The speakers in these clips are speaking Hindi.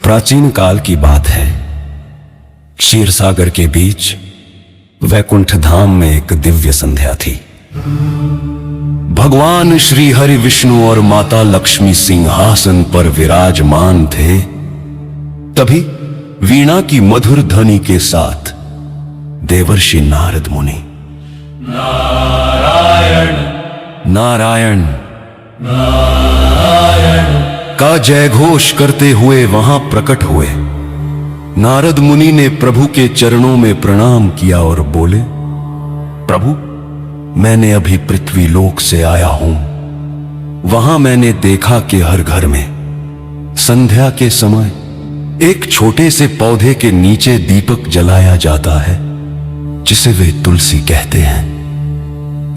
प्राचीन काल की बात है। क्षीर सागर के बीच वैकुंठ धाम में एक दिव्य संध्या थी। भगवान श्री हरि विष्णु और माता लक्ष्मी सिंहासन पर विराजमान थे। तभी वीणा की मधुर ध्वनि के साथ देवर्षि नारद मुनि नारायण नारायण नारायण का जय घोष करते हुए वहां प्रकट हुए। नारद मुनि ने प्रभु के चरणों में प्रणाम किया और बोले, प्रभु, मैंने अभी पृथ्वी लोक से आया हूं। वहां मैंने देखा कि हर घर में संध्या के समय एक छोटे से पौधे के नीचे दीपक जलाया जाता है, जिसे वे तुलसी कहते हैं।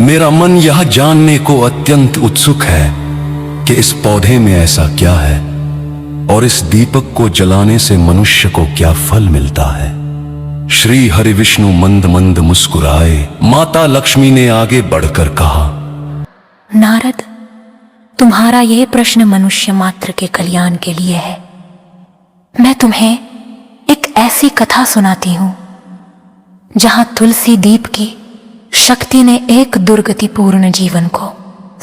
मेरा मन यह जानने को अत्यंत उत्सुक है कि इस पौधे में ऐसा क्या है और इस दीपक को जलाने से मनुष्य को क्या फल मिलता है। श्री हरि विष्णु मंद मंद मुस्कुराए। माता लक्ष्मी ने आगे बढ़कर कहा, नारद, तुम्हारा यह प्रश्न मनुष्य मात्र के कल्याण के लिए है। मैं तुम्हें एक ऐसी कथा सुनाती हूं जहां तुलसी दीप की शक्ति ने एक दुर्गतिपूर्ण जीवन को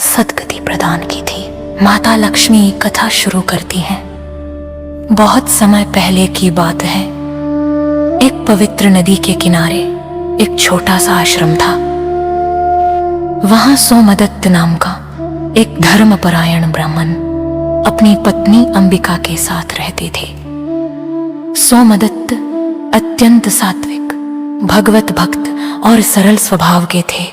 सद्गति प्रदान की थी। माता लक्ष्मी कथा शुरू करती हैं। बहुत समय पहले की बात है। एक पवित्र नदी के किनारे एक छोटा सा आश्रम था। वहां सोमदत्त नाम का एक धर्मपरायण ब्राह्मण अपनी पत्नी अंबिका के साथ रहते थे। सोमदत्त अत्यंत सात्विक, भगवत भक्त और सरल स्वभाव के थे,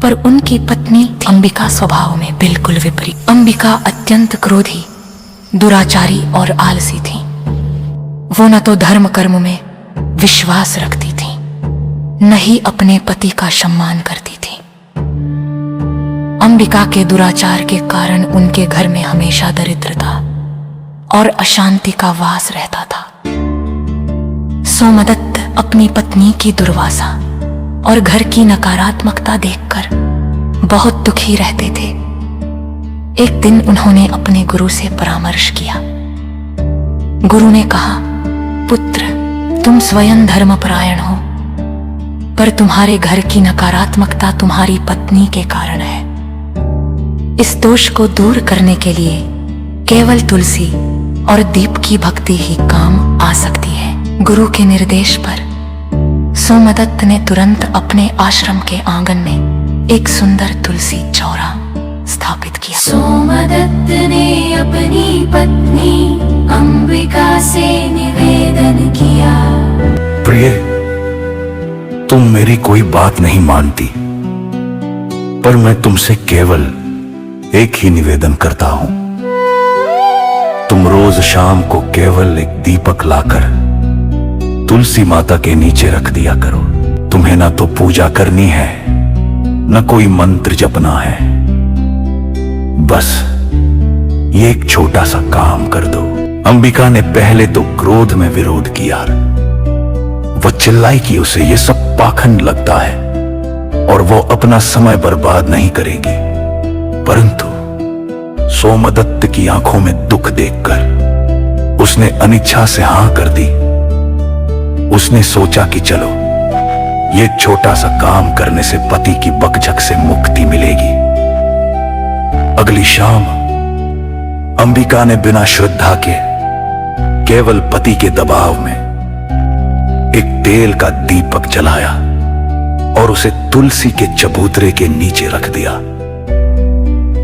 पर उनकी पत्नी अंबिका स्वभाव में बिल्कुल विपरीत। अंबिका अत्यंत क्रोधी, दुराचारी और आलसी थी। वो न तो धर्म कर्म में विश्वास रखती थी, न ही अपने पति का सम्मान करती थी। अंबिका के दुराचार के कारण उनके घर में हमेशा दरिद्रता और अशांति का वास रहता था। सोमदत्त अपनी पत्नी की दुर्वासा और घर की नकारात्मकता देखकर बहुत दुखी रहते थे। एक दिन उन्होंने अपने गुरु से परामर्श किया। गुरु ने कहा, पुत्र, तुम स्वयं धर्मपरायण हो, पर तुम्हारे घर की नकारात्मकता तुम्हारी पत्नी के कारण है। इस दोष को दूर करने के लिए केवल तुलसी और दीप की भक्ति ही काम आ सकती है। गुरु के निर्देश पर सोमदत्त ने तुरंत अपने आश्रम के आंगन में एक सुंदर तुलसी चौरा स्थापित किया। सोमदत्त ने अपनी पत्नी अंबिका से निवेदन किया, प्रिय, तुम मेरी कोई बात नहीं मानती, पर मैं तुमसे केवल एक ही निवेदन करता हूं। तुम रोज शाम को केवल एक दीपक लाकर तुलसी माता के नीचे रख दिया करो। तुम्हें ना तो पूजा करनी है, न कोई मंत्र जपना है। बस ये एक छोटा सा काम कर दो। अंबिका ने पहले तो क्रोध में विरोध किया। वो चिल्लाई कि उसे ये सब पाखंड लगता है और वो अपना समय बर्बाद नहीं करेगी। परंतु सोमदत्त की आंखों में दुख देखकर उसने अनिच्छा से हां कर दी। उसने सोचा कि चलो, ये छोटा सा काम करने से पति की बकझक से मुक्ति मिलेगी। अगली शाम अंबिका ने बिना श्रद्धा के केवल पति के दबाव में एक तेल का दीपक जलाया और उसे तुलसी के चबूतरे के नीचे रख दिया।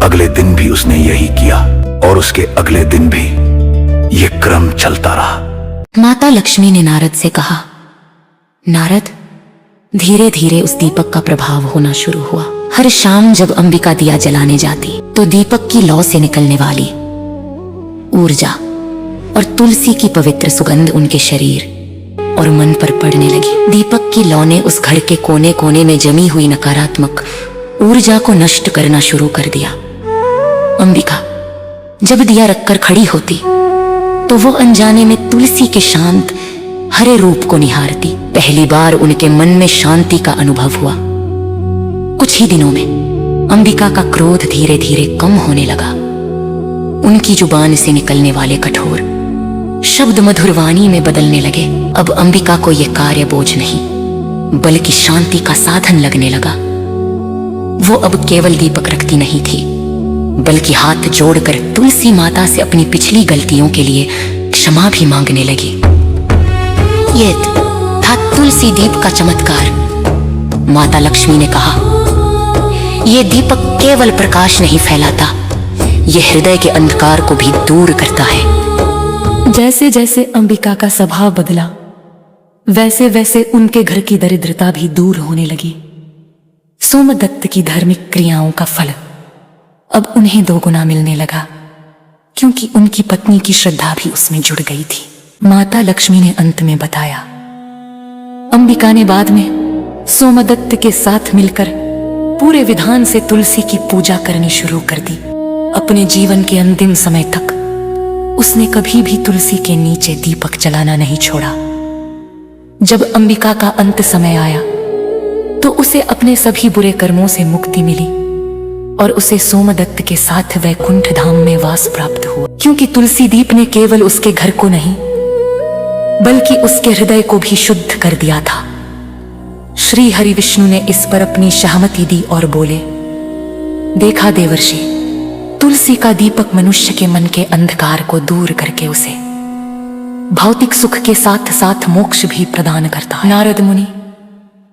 अगले दिन भी उसने यही किया और उसके अगले दिन भी यह क्रम चलता रहा। माता लक्ष्मी ने नारद से कहा, नारद, धीरे धीरे उस दीपक का प्रभाव होना शुरू हुआ। हर शाम जब अंबिका दिया जलाने जाती तो दीपक की लौ से निकलने वाली ऊर्जा और तुलसी की पवित्र सुगंध उनके शरीर और मन पर पड़ने लगी। दीपक की लौ ने उस घर के कोने कोने में जमी हुई नकारात्मक ऊर्जा को नष्ट करना शुरू कर दिया। अंबिका जब दिया रखकर खड़ी होती तो वो अनजाने में तुलसी के शांत हरे रूप को निहारती। पहली बार उनके मन में शांति का अनुभव हुआ। कुछ ही दिनों में अंबिका का क्रोध धीरे धीरे कम होने लगा। उनकी जुबान से निकलने वाले कठोर शब्द मधुर वाणी में बदलने लगे। अब अंबिका को यह कार्य बोझ नहीं बल्कि शांति का साधन लगने लगा। वो अब केवल दीपक रखती नहीं थी बल्कि हाथ जोड़कर तुलसी माता से अपनी पिछली गलतियों के लिए क्षमा भी मांगने लगी। यह था तुलसी दीप का चमत्कार। माता लक्ष्मी ने कहा, यह दीपक केवल प्रकाश नहीं फैलाता, यह हृदय के अंधकार को भी दूर करता है। जैसे जैसे अंबिका का स्वभाव बदला वैसे वैसे उनके घर की दरिद्रता भी दूर होने लगी। सोमदत्त की धार्मिक क्रियाओं का फल अब उन्हें दोगुना मिलने लगा, क्योंकि उनकी पत्नी की श्रद्धा भी उसमें जुड़ गई थी। माता लक्ष्मी ने अंत में बताया। अंबिका ने बाद में सोमदत्त के साथ मिलकर पूरे विधान से तुलसी की पूजा करनी शुरू कर दी। अपने जीवन के अंतिम समय तक उसने कभी भी तुलसी के नीचे दीपक जलाना नहीं छोड़ा। जब अंबिका का अंत समय आया तो उसे अपने सभी बुरे कर्मों से मुक्ति मिली और उसे सोमदत्त के साथ वैकुंठ धाम में वास प्राप्त हुआ, क्योंकि तुलसी दीप ने केवल उसके घर को नहीं बल्कि उसके हृदय को भी शुद्ध कर दिया था। श्री हरि विष्णु ने इस पर अपनी सहमति दी और बोले, देखा देवर्षि, तुलसी का दीपक मनुष्य के मन के अंधकार को दूर करके उसे भौतिक सुख के साथ साथ मोक्ष भी प्रदान करता है। नारद मुनि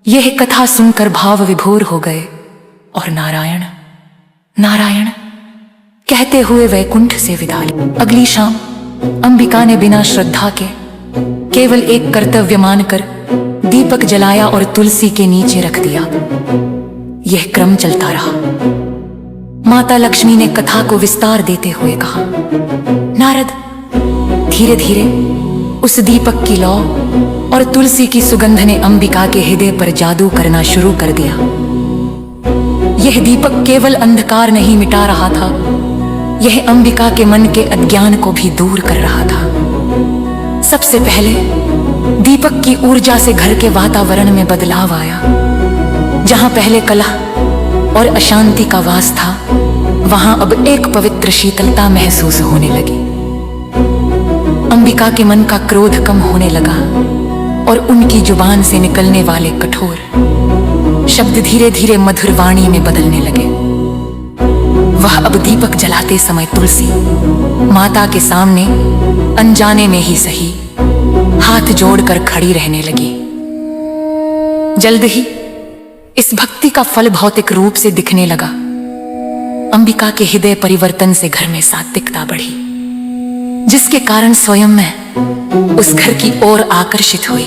यह कथा सुनकर भाव विभोर हो गए और नारायण नारायण कहते हुए वैकुंठ से विदा ली। अगली शाम अंबिका ने बिना श्रद्धा के केवल एक कर्तव्य मानकर दीपक जलाया और तुलसी के नीचे रख दिया। यह क्रम चलता रहा। माता लक्ष्मी ने कथा को विस्तार देते हुए कहा, नारद, धीरे धीरे उस दीपक की लौ और तुलसी की सुगंध ने अंबिका के हृदय पर जादू करना शुरू कर दिया। यह दीपक केवल अंधकार नहीं मिटा रहा था, यह अंबिका के मन के अज्ञान को भी दूर कर रहा था। सबसे पहले दीपक की ऊर्जा से घर के वातावरण में बदलाव आया। जहां पहले कलह और अशांति का वास था, वहां अब एक पवित्र शीतलता महसूस होने लगी। अंबिका के मन का क्रोध कम होने लगा और उनकी जुबान से निकलने वाले कठोर शब्द धीरे धीरे मधुर वाणी में बदलने लगे। वह अब दीपक जलाते समय तुलसी माता के सामने अनजाने में ही सही हाथ जोड़कर खड़ी रहने लगी। जल्द ही इस भक्ति का फल भौतिक रूप से दिखने लगा। अंबिका के हृदय परिवर्तन से घर में सात्विकता बढ़ी, जिसके कारण स्वयं मैं उस घर की ओर आकर्षित हुई।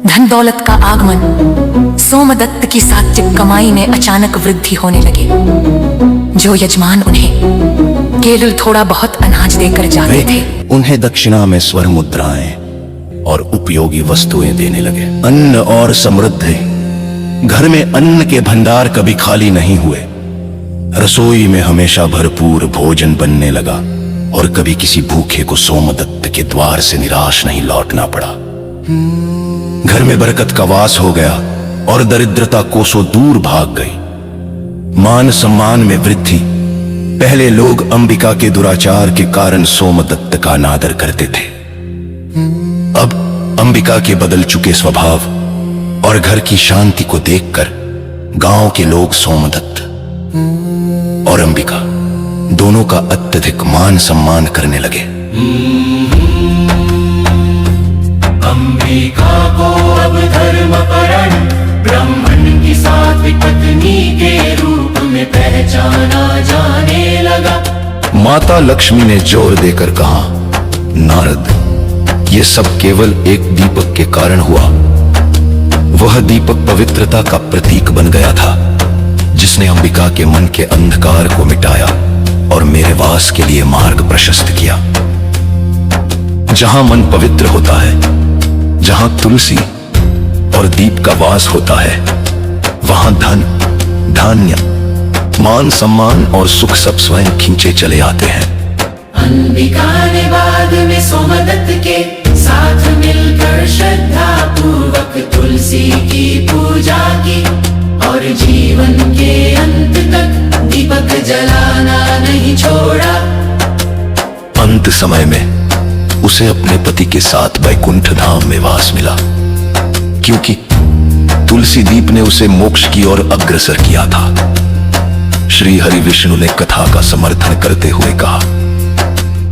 धन दौलत का आगमन, सोमदत्त की सात्विक कमाई में अचानक वृद्धि होने लगी। जो यजमान उन्हें केवल थोड़ा बहुत अनाज देकर जाते थे, उन्हें दक्षिणा में स्वर्ण मुद्राएं और उपयोगी वस्तुएं देने लगे। अन्न और समृद्धि, घर में अन्न के भंडार कभी खाली नहीं हुए। रसोई में हमेशा भरपूर भोजन बनने लगा और कभी किसी भूखे को सोमदत्त के द्वार से निराश नहीं लौटना पड़ा। घर में बरकत का वास हो गया और दरिद्रता कोसों दूर भाग गई। मान सम्मान में वृद्धि। पहले लोग अंबिका के दुराचार के कारण सोमदत्त का अनादर करते थे। अब अंबिका के बदल चुके स्वभाव और घर की शांति को देखकर गांव के लोग सोमदत्त और अंबिका दोनों का अत्यधिक मान सम्मान करने लगे। अंबिका को अब धर्मपरायण ब्राह्मण की सात्विक पत्नी के रूप में पहचाना जाने लगा। माता लक्ष्मी ने जोर देकर कहा, नारद, ये सब केवल एक दीपक के कारण हुआ। वह दीपक पवित्रता का प्रतीक बन गया था, जिसने अंबिका के मन के अंधकार को मिटाया और मेरे वास के लिए मार्ग प्रशस्त किया। जहां मन पवित्र होता है, जहां तुलसी और दीप का वास होता है, वहां धन, धान्य, मान सम्मान और सुख सब स्वयं खींचे चले आते हैं। अंबिका ने बाद में सोमदत्त के साथ मिलकर श्रद्धा पूर्वक तुलसी की पूजा की और जीवन के अंत तक दीपक जलाना नहीं छोड़ा। अंत समय में उसे अपने पति के साथ वैकुंठ धाम में वास मिला, क्योंकि तुलसी दीप ने उसे मोक्ष की ओर अग्रसर किया था। श्री हरि विष्णु ने कथा का समर्थन करते हुए कहा,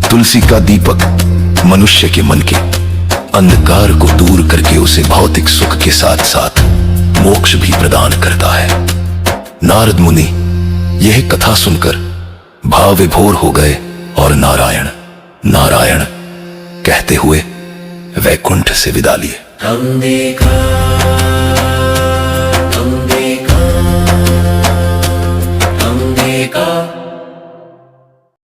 तुलसी का दीपक मनुष्य के मन के अंधकार को दूर करके उसे भौतिक सुख के साथ साथ मोक्ष भी प्रदान करता है। नारद मुनि यह कथा सुनकर भाव विभोर हो गए और नारायण नारायण कहते हुए वैकुंठ से विदा लिए। हम देखा